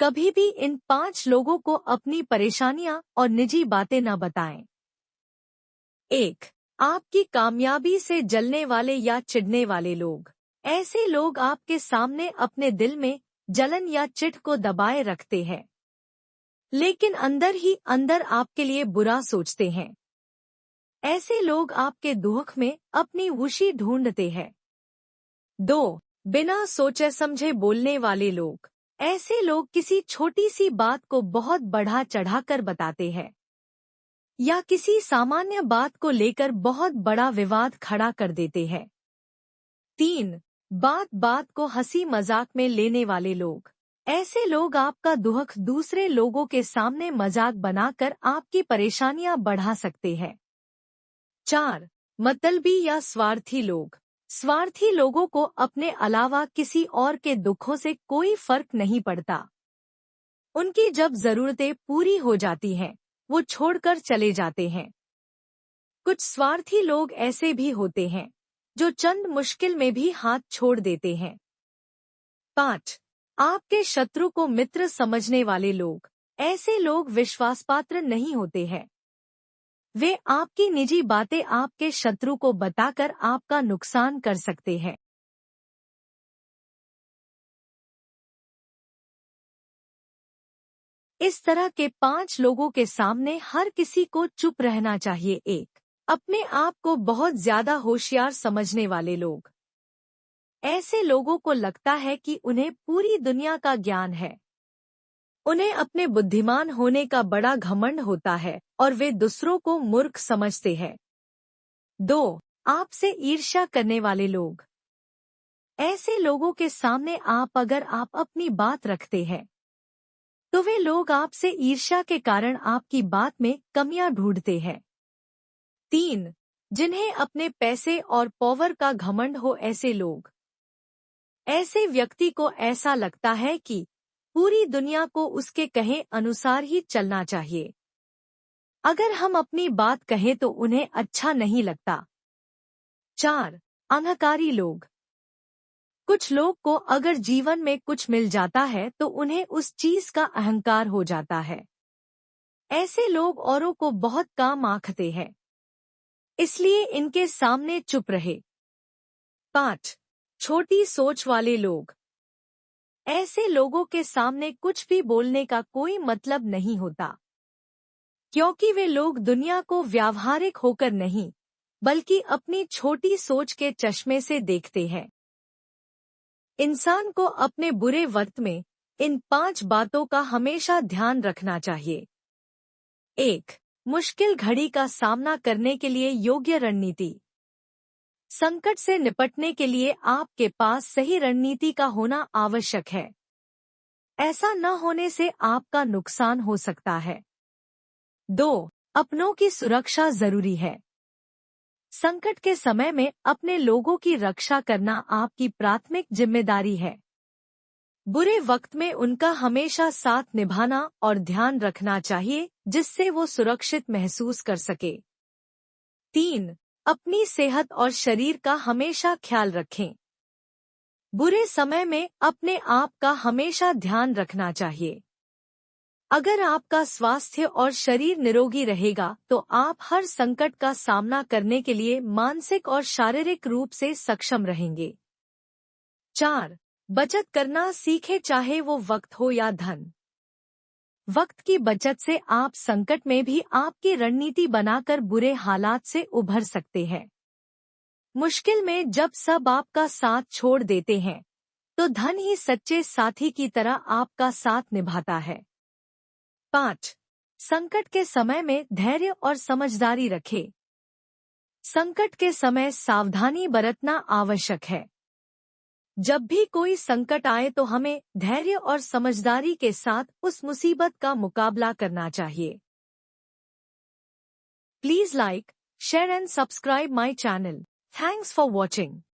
कभी भी इन 5 लोगों को अपनी परेशानियां और निजी बातें न बताएं। 1. आपकी कामयाबी से जलने वाले या चिढ़ने वाले लोग। ऐसे लोग आपके सामने अपने दिल में जलन या चिढ़ को दबाए रखते हैं, लेकिन अंदर ही अंदर आपके लिए बुरा सोचते हैं। ऐसे लोग आपके दुख में अपनी खुशी ढूंढते हैं। 2. बिना सोचे समझे बोलने वाले लोग। ऐसे लोग किसी छोटी सी बात को बहुत बढ़ा चढ़ाकर बताते हैं या किसी सामान्य बात को लेकर बहुत बड़ा विवाद खड़ा कर देते हैं। 3. बात बात को हंसी मजाक में लेने वाले लोग। ऐसे लोग आपका दुख दूसरे लोगों के सामने मजाक बनाकर आपकी परेशानियां बढ़ा सकते हैं। 4. मतलबी या स्वार्थी लोग। स्वार्थी लोगों को अपने अलावा किसी और के दुखों से कोई फर्क नहीं पड़ता। उनकी जब जरूरतें पूरी हो जाती हैं, वो छोड़कर चले जाते हैं। कुछ स्वार्थी लोग ऐसे भी होते हैं जो चंद मुश्किल में भी हाथ छोड़ देते हैं। 5. आपके शत्रु को मित्र समझने वाले लोग। ऐसे लोग विश्वासपात्र नहीं होते हैं। वे आपकी निजी बातें आपके शत्रु को बताकर आपका नुकसान कर सकते हैं। इस तरह के 5 लोगों के सामने हर किसी को चुप रहना चाहिए। 1. अपने आप को बहुत ज्यादा होशियार समझने वाले लोग। ऐसे लोगों को लगता है कि उन्हें पूरी दुनिया का ज्ञान है। उन्हें अपने बुद्धिमान होने का बड़ा घमंड होता है और वे दूसरों को मूर्ख समझते हैं। 2. आपसे ईर्ष्या करने वाले लोग। ऐसे लोगों के सामने अगर आप अपनी बात रखते हैं तो वे लोग आपसे ईर्ष्या के कारण आपकी बात में कमियां ढूंढते हैं। 3. जिन्हें अपने पैसे और पावर का घमंड हो। ऐसे लोग, ऐसे व्यक्ति को ऐसा लगता है कि पूरी दुनिया को उसके कहे अनुसार ही चलना चाहिए। अगर हम अपनी बात कहें तो उन्हें अच्छा नहीं लगता। 4. अहंकारी लोग। कुछ लोग को अगर जीवन में कुछ मिल जाता है तो उन्हें उस चीज का अहंकार हो जाता है। ऐसे लोग औरों को बहुत काम आंकते हैं, इसलिए इनके सामने चुप रहे। 5. छोटी सोच वाले लोग। ऐसे लोगों के सामने कुछ भी बोलने का कोई मतलब नहीं होता, क्योंकि वे लोग दुनिया को व्यावहारिक होकर नहीं, बल्कि अपनी छोटी सोच के चश्मे से देखते हैं। इंसान को अपने बुरे वक्त में इन 5 बातों का हमेशा ध्यान रखना चाहिए। 1. मुश्किल घड़ी का सामना करने के लिए योग्य रणनीति। संकट से निपटने के लिए आपके पास सही रणनीति का होना आवश्यक है। ऐसा न होने से आपका नुकसान हो सकता है। 2. अपनों की सुरक्षा जरूरी है। संकट के समय में अपने लोगों की रक्षा करना आपकी प्राथमिक जिम्मेदारी है। बुरे वक्त में उनका हमेशा साथ निभाना और ध्यान रखना चाहिए, जिससे वो सुरक्षित महसूस कर सके। 3. अपनी सेहत और शरीर का हमेशा ख्याल रखें। बुरे समय में अपने आप का हमेशा ध्यान रखना चाहिए। अगर आपका स्वास्थ्य और शरीर निरोगी रहेगा तो आप हर संकट का सामना करने के लिए मानसिक और शारीरिक रूप से सक्षम रहेंगे। 4. बचत करना सीखें, चाहे वो वक्त हो या धन। वक्त की बचत से आप संकट में भी आपकी रणनीति बनाकर बुरे हालात से उभर सकते हैं। मुश्किल में जब सब आपका साथ छोड़ देते हैं तो धन ही सच्चे साथी की तरह आपका साथ निभाता है। 5. संकट के समय में धैर्य और समझदारी रखें। संकट के समय सावधानी बरतना आवश्यक है। जब भी कोई संकट आए तो हमें धैर्य और समझदारी के साथ उस मुसीबत का मुकाबला करना चाहिए। Please like, share and subscribe my channel. Thanks for watching.